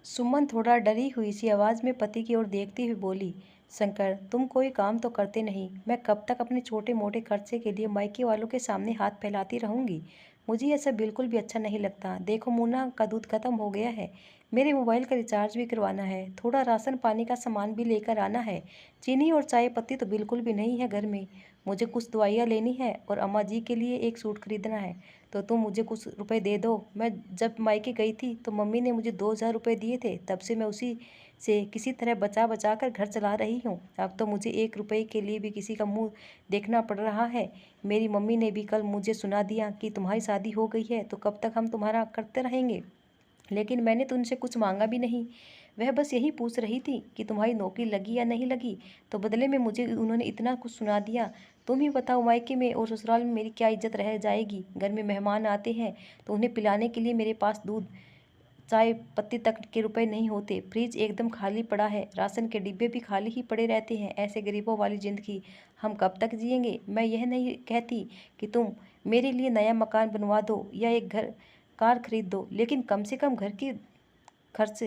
सुमन थोड़ा डरी हुई सी आवाज़ में पति की ओर देखती हुई बोली, शंकर तुम कोई काम तो करते नहीं। मैं कब तक अपने छोटे मोटे खर्चे के लिए मायके वालों के सामने हाथ फैलाती रहूंगी। मुझे यह सब बिल्कुल भी अच्छा नहीं लगता। देखो मुन्ना का दूध खत्म हो गया है, मेरे मोबाइल का रिचार्ज भी करवाना है, थोड़ा राशन पानी का सामान भी लेकर आना है। चीनी और चाय पत्ती तो बिल्कुल भी नहीं है घर में। मुझे कुछ दवाइयाँ लेनी है और अम्मा जी के लिए एक सूट खरीदना है। तो तुम मुझे कुछ रुपए दे दो। मैं जब मायके गई थी तो मम्मी ने मुझे 2,000 रुपये दिए थे, तब से मैं उसी से किसी तरह बचा बचा कर घर चला रही हूँ। अब तो मुझे 1 रुपये के लिए भी किसी का मुंह देखना पड़ रहा है। मेरी मम्मी ने भी कल मुझे सुना दिया कि तुम्हारी शादी हो गई है तो कब तक हम तुम्हारा करते रहेंगे। लेकिन मैंने तो उनसे कुछ मांगा भी नहीं। वह बस यही पूछ रही थी कि तुम्हारी नौकरी लगी या नहीं लगी, तो बदले में मुझे उन्होंने इतना कुछ सुना दिया। तुम ही बताओ मायके में और ससुराल में मेरी क्या इज्जत रह जाएगी। घर में मेहमान आते हैं तो उन्हें पिलाने के लिए मेरे पास दूध चाय पत्ती तक के रुपए नहीं होते। फ्रिज एकदम खाली पड़ा है, राशन के डिब्बे भी खाली ही पड़े रहते हैं। ऐसे गरीबों वाली जिंदगी हम कब तक जिएंगे। मैं यह नहीं कहती कि तुम मेरे लिए नया मकान बनवा दो या एक घर कार खरीद दो, लेकिन कम से कम घर की खर्च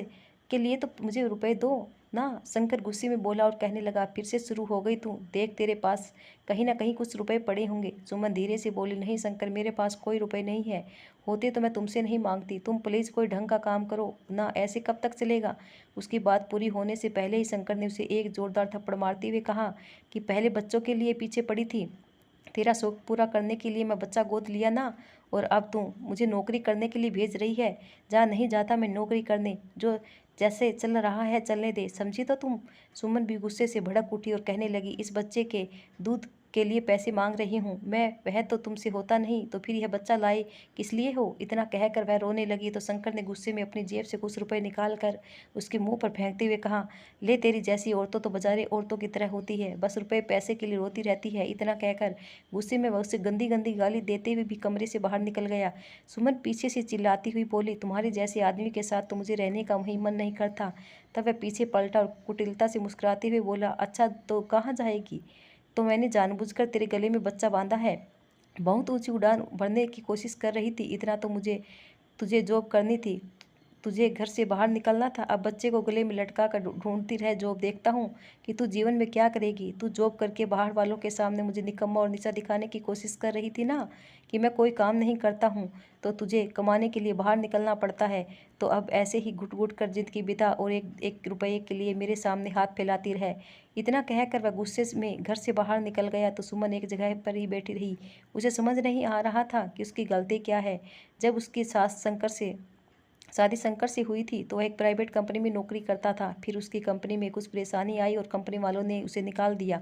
के लिए तो मुझे रुपए दो ना। शंकर गुस्से में बोला और कहने लगा, फिर से शुरू हो गई तू। देख तेरे पास कहीं ना कहीं कुछ रुपए पड़े होंगे। सुमन धीरे से बोली, नहीं शंकर, मेरे पास कोई रुपए नहीं है। होते तो मैं तुमसे नहीं मांगती। तुम प्लीज़ कोई ढंग का काम करो ना, ऐसे कब तक चलेगा। उसकी बात पूरी होने से पहले ही शंकर ने उसे एक जोरदार थप्पड़ मारते हुए कहा कि पहले बच्चों के लिए पीछे पड़ी थी, तेरा शौक पूरा करने के लिए मैं बच्चा गोद लिया ना, और अब तू मुझे नौकरी करने के लिए भेज रही है। जहाँ नहीं जाता मैं नौकरी करने, जो जैसे चल रहा है चलने दे, समझी तो तुम। सुमन भी गुस्से से भड़क उठी और कहने लगी, इस बच्चे के दूध के लिए पैसे मांग रही हूँ मैं, वह तो तुमसे होता नहीं तो फिर यह बच्चा लाए किस लिए हो। इतना कहकर वह रोने लगी तो शंकर ने गुस्से में अपनी जेब से कुछ रुपए निकाल कर उसके मुंह पर फेंकते हुए कहा, ले तेरी जैसी औरतों तो बाजारे औरतों की तरह होती है, बस रुपए पैसे के लिए रोती रहती है। इतना कहकर गुस्से में वह उसे गंदी गंदी गाली देते हुए भी कमरे से बाहर निकल गया। सुमन पीछे से चिल्लाती हुई बोली, तुम्हारे जैसे आदमी के साथ तो मुझे रहने का वही मन नहीं करता। तब वह पीछे पलटा और कुटिलता से मुस्कुराते हुए बोला, अच्छा तो कहाँ जाएगी। तो मैंने जानबूझकर तेरे गले में बच्चा बांधा है। बहुत ऊंची उड़ान भरने की कोशिश कर रही थी। इतना तो मुझे तुझे जॉब करनी थी, तुझे घर से बाहर निकलना था। अब बच्चे को गले में लटका कर ढूंढती रह जॉब। देखता हूँ कि तू जीवन में क्या करेगी। तू जॉब करके बाहर वालों के सामने मुझे निकम्मा और नीचा दिखाने की कोशिश कर रही थी ना, कि मैं कोई काम नहीं करता हूँ, तो तुझे कमाने के लिए बाहर निकलना पड़ता है। तो अब ऐसे ही घुट घुट कर जिंदगी बिता और एक एक रुपये के लिए मेरे सामने हाथ फैलाती रहे। इतना कहकर वह गुस्से में घर से बाहर निकल गया तो सुमन एक जगह पर ही बैठी रही। उसे समझ नहीं आ रहा था कि उसकी गलती क्या है। जब उसकी सास शंकर से शादी शंकर से हुई थी तो वह एक प्राइवेट कंपनी में नौकरी करता था। फिर उसकी कंपनी में कुछ परेशानी आई और कंपनी वालों ने उसे निकाल दिया।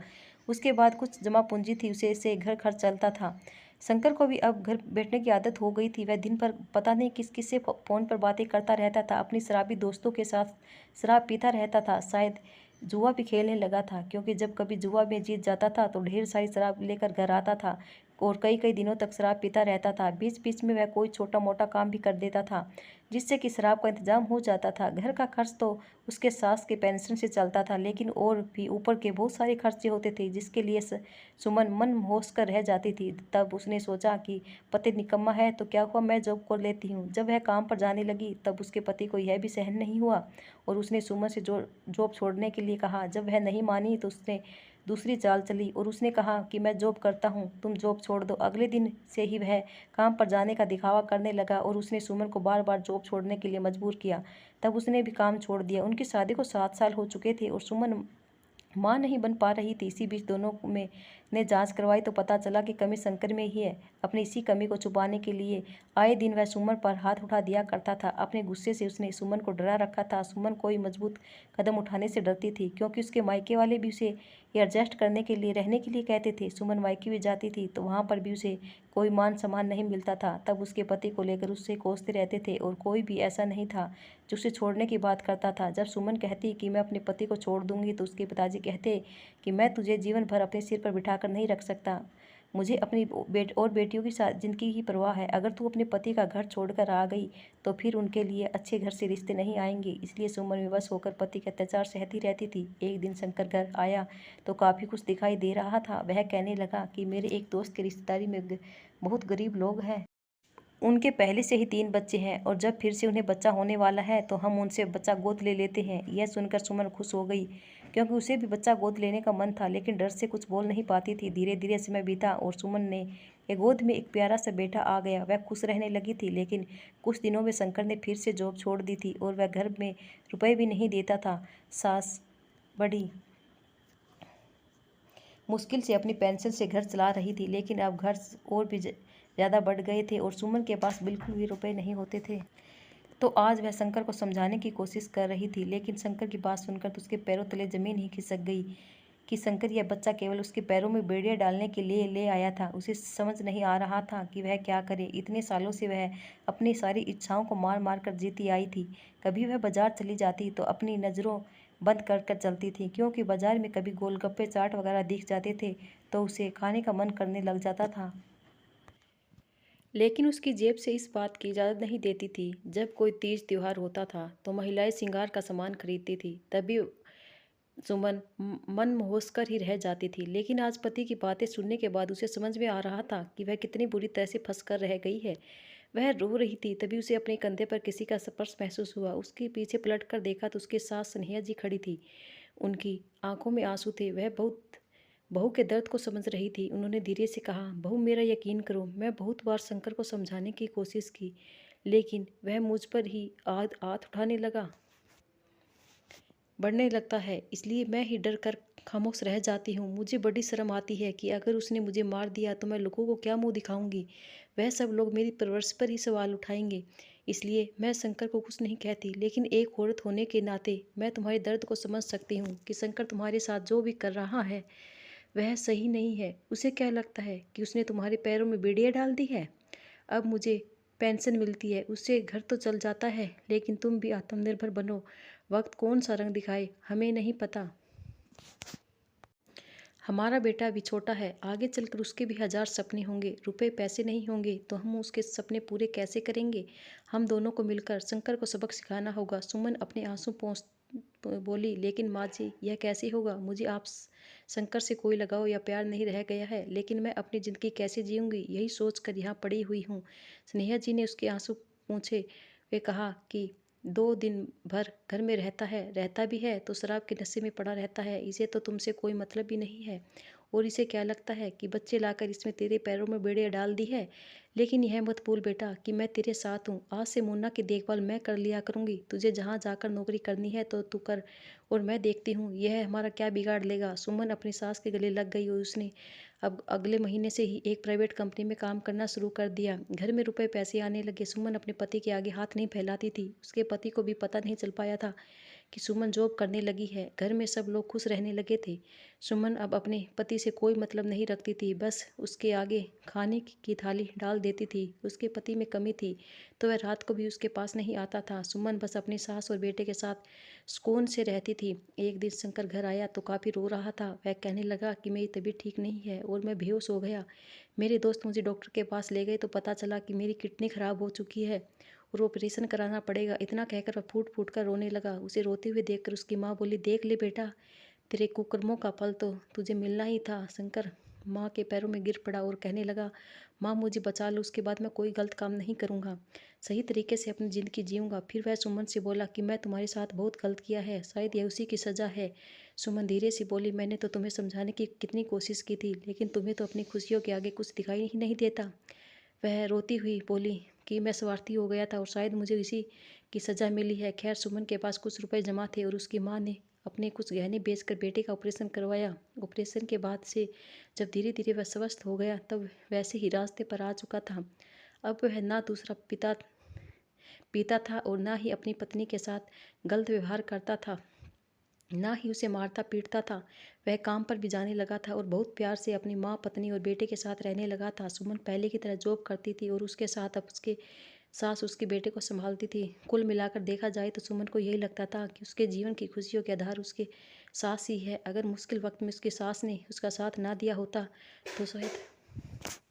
उसके बाद कुछ जमा पूंजी थी, उसे से घर खर्च चलता था। शंकर को भी अब घर बैठने की आदत हो गई थी। वह दिन भर पता नहीं किस किस से फ़ोन पर बातें करता रहता था। अपनी शराबी दोस्तों के साथ शराब पीता रहता था। शायद जुआ भी खेलने लगा था, क्योंकि जब कभी जुआ में जीत जाता था तो ढेर सारी शराब लेकर घर आता था और कई कई दिनों तक शराब पीता रहता था। बीच बीच में वह कोई छोटा मोटा काम भी कर देता था, जिससे कि शराब का इंतजाम हो जाता था। घर का खर्च तो उसके सास के पेंशन से चलता था, लेकिन और भी ऊपर के बहुत सारे खर्चे होते थे, जिसके लिए सुमन मन होश कर रह जाती थी। तब उसने सोचा कि पति निकम्मा है तो क्या हुआ, मैं जॉब कर लेती हूँ। जब वह काम पर जाने लगी तब उसके पति को यह भी सहन नहीं हुआ और उसने सुमन से जॉब छोड़ने के लिए कहा। जब वह नहीं मानी तो उसने दूसरी चाल चली और उसने कहा कि मैं जॉब करता हूँ, तुम जॉब छोड़ दो। अगले दिन से ही वह काम पर जाने का दिखावा करने लगा और उसने सुमन को बार बार जॉब छोड़ने के लिए मजबूर किया। तब उसने भी काम छोड़ दिया। उनकी शादी को 7 साल हो चुके थे और सुमन मां नहीं बन पा रही थी। इसी बीच दोनों में ने जांच करवाई तो पता चला कि कमी शंकर में ही है। अपनी इसी कमी को छुपाने के लिए आए दिन वह सुमन पर हाथ उठा दिया करता था। अपने गुस्से से उसने सुमन को डरा रखा था। सुमन कोई मजबूत कदम उठाने से डरती थी, क्योंकि उसके मायके वाले भी उसे एडजस्ट करने के लिए रहने के लिए कहते थे। सुमन मायके भी जाती थी तो वहाँ पर भी उसे कोई मान सम्मान नहीं मिलता था। तब उसके पति को लेकर उससे कोसते रहते थे और कोई भी ऐसा नहीं था जो उसे छोड़ने की बात करता था। जब सुमन कहती कि मैं अपने पति को छोड़ दूंगी तो उसके पिताजी कहते कि मैं तुझे जीवन भर अपने सिर पर बिठाकर नहीं रख सकता। मुझे अपनी और बेटियों की जिंदगी की परवाह है। अगर तू अपने पति का घर छोड़कर आ गई तो फिर उनके लिए अच्छे घर से रिश्ते नहीं आएंगे। इसलिए सुमन विवश होकर पति के अत्याचार सहती रहती थी। एक दिन शंकर घर आया तो काफ़ी कुछ दिखाई दे रहा था। वह कहने लगा कि मेरे एक दोस्त के रिश्तेदारी में बहुत गरीब लोग हैं, उनके पहले से ही 3 बच्चे हैं और जब फिर से उन्हें बच्चा होने वाला है तो हम उनसे बच्चा गोद ले लेते हैं। यह सुनकर सुमन खुश हो गई, क्योंकि उसे भी बच्चा गोद लेने का मन था, लेकिन डर से कुछ बोल नहीं पाती थी। धीरे धीरे समय बीता और सुमन ने के गोद में एक प्यारा सा बेटा आ गया। वह खुश रहने लगी थी, लेकिन कुछ दिनों में शंकर ने फिर से जॉब छोड़ दी थी और वह घर में रुपए भी नहीं देता था। सास बड़ी मुश्किल से अपनी पेंशन से घर चला रही थी, लेकिन अब घर और भी ज़्यादा बढ़ गए थे और सुमन के पास बिल्कुल भी रुपए नहीं होते थे। तो आज वह शंकर को समझाने की कोशिश कर रही थी, लेकिन शंकर की बात सुनकर तो उसके पैरों तले जमीन ही खिसक गई कि शंकर यह बच्चा केवल उसके पैरों में बेड़ियां डालने के लिए ले आया था। उसे समझ नहीं आ रहा था कि वह क्या करे। इतने सालों से वह अपनी सारी इच्छाओं को मार मार कर जीती आई थी। कभी वह बाजार चली जाती तो अपनी नज़रों बंद कर कर चलती थी, क्योंकि बाजार में कभी गोलगप्पे चाट वगैरह दिख जाते थे तो उसे खाने का मन करने लग जाता था। लेकिन उसकी जेब से इस बात की इजाज़त नहीं देती थी। जब कोई तीज त्योहार होता था तो महिलाएं श्रृंगार का सामान खरीदती थी, तभी सुमन मन महोस कर ही रह जाती थी। लेकिन आज पति की बातें सुनने के बाद उसे समझ में आ रहा था कि वह कितनी बुरी तरह से फंस कर रह गई है। वह रो रही थी, तभी उसे अपने कंधे पर किसी का स्पर्श महसूस हुआ। उसके पीछे पलट कर देखा तो उसकी सास स्नेहा जी खड़ी थी। उनकी आंखों में आंसू थे। वह बहुत बहू के दर्द को समझ रही थी। उन्होंने धीरे से कहा, बहू मेरा यकीन करो, मैं बहुत बार शंकर को समझाने की कोशिश की, लेकिन वह मुझ पर ही हाथ उठाने लगा, बढ़ने लगता है। इसलिए मैं ही डर कर खामोश रह जाती हूँ। मुझे बड़ी शर्म आती है कि अगर उसने मुझे मार दिया तो मैं लोगों को क्या मुंह दिखाऊंगी। वह सब लोग मेरी परवरिश पर ही सवाल उठाएंगे। इसलिए मैं शंकर को कुछ नहीं कहती, लेकिन एक औरत होने के नाते मैं तुम्हारे दर्द को समझ सकती हूँ कि शंकर तुम्हारे साथ जो भी कर रहा है वह सही नहीं है। उसे क्या लगता है कि उसने तुम्हारे पैरों में बेड़ियाँ डाल दी है। अब मुझे पेंशन मिलती है, उससे घर तो चल जाता है, लेकिन तुम भी आत्मनिर्भर बनो। वक्त कौन सा रंग दिखाए हमें नहीं पता। हमारा बेटा अभी छोटा है, आगे चलकर उसके भी 1000 सपने होंगे। रुपए पैसे नहीं होंगे तो हम उसके सपने पूरे कैसे करेंगे। हम दोनों को मिलकर शंकर को सबक सिखाना होगा। सुमन अपने आंसू पोंछ बोली, लेकिन माँ जी यह कैसे होगा। मुझे आप शंकर से कोई लगाव या प्यार नहीं रह गया है, लेकिन मैं अपनी ज़िंदगी कैसे जीऊँगी यही सोच कर यहाँ पड़ी हुई हूँ। स्नेहा जी ने उसके आंसू पोंछे वे कहा कि 2 दिन भर घर में रहता भी है तो शराब के नशे में पड़ा रहता है। इसे तो तुमसे कोई मतलब भी नहीं है, और इसे क्या लगता है कि बच्चे लाकर इसमें तेरे पैरों में बेड़ियाँ डाल दी है। लेकिन यह मत भूल बेटा कि मैं तेरे साथ हूँ। आज से मोना की देखभाल मैं कर लिया करूँगी। तुझे जहाँ जाकर नौकरी करनी है तो तू कर, और मैं देखती हूँ यह हमारा क्या बिगाड़ लेगा। सुमन अपनी सास के गले लग गई और उसने अब अगले महीने से ही एक प्राइवेट कंपनी में काम करना शुरू कर दिया। घर में रुपए पैसे आने लगे। सुमन अपने पति के आगे हाथ नहीं फैलाती थी। उसके पति को भी पता नहीं चल पाया था कि सुमन जॉब करने लगी है। घर में सब लोग खुश रहने लगे थे। सुमन अब अपने पति से कोई मतलब नहीं रखती थी, बस उसके आगे खाने की थाली डाल देती थी। उसके पति में कमी थी तो वह रात को भी उसके पास नहीं आता था। सुमन बस अपनी सास और बेटे के साथ सुकून से रहती थी। एक दिन शंकर घर आया तो काफ़ी रो रहा था। वह कहने लगा कि मेरी तबीयत ठीक नहीं है और मैं बेहोश हो गया। मेरे दोस्त मुझे डॉक्टर के पास ले गए तो पता चला कि मेरी किडनी खराब हो चुकी है और ऑपरेशन कराना पड़ेगा। इतना कहकर वह फूट फूट कर रोने लगा। उसे रोते हुए देखकर उसकी माँ बोली, देख ले बेटा, तेरे कुकर्मों का फल तो तुझे मिलना ही था। शंकर माँ के पैरों में गिर पड़ा और कहने लगा, माँ मुझे बचा लो, उसके बाद मैं कोई गलत काम नहीं करूँगा, सही तरीके से अपनी ज़िंदगी जीऊँगा। फिर वह सुमन से बोला कि मैं तुम्हारे साथ बहुत गलत किया है, शायद यह उसी की सज़ा है। सुमन धीरे से बोली, मैंने तो तुम्हें समझाने की कितनी कोशिश की थी, लेकिन तुम्हें तो अपनी खुशियों के आगे कुछ दिखाई ही नहीं देता। वह रोती हुई बोली कि मैं स्वार्थी हो गया था और शायद मुझे इसी की सज़ा मिली है। खैर सुमन के पास कुछ रुपए जमा थे और उसकी माँ ने अपने कुछ गहने बेचकर बेटे का ऑपरेशन करवाया। ऑपरेशन के बाद से जब धीरे धीरे वह स्वस्थ हो गया तब वैसे ही रास्ते पर आ चुका था। अब वह ना दूसरा पिता पीता था और ना ही अपनी पत्नी के साथ गलत व्यवहार करता था, ना ही उसे मारता पीटता था। वह काम पर भी जाने लगा था और बहुत प्यार से अपनी माँ, पत्नी और बेटे के साथ रहने लगा था। सुमन पहले की तरह जॉब करती थी और उसके साथ अब उसके सास उसके बेटे को संभालती थी। कुल मिलाकर देखा जाए तो सुमन को यही लगता था कि उसके जीवन की खुशियों के आधार उसके सास ही है। अगर मुश्किल वक्त में उसकी सास ने उसका साथ ना दिया होता तो शायद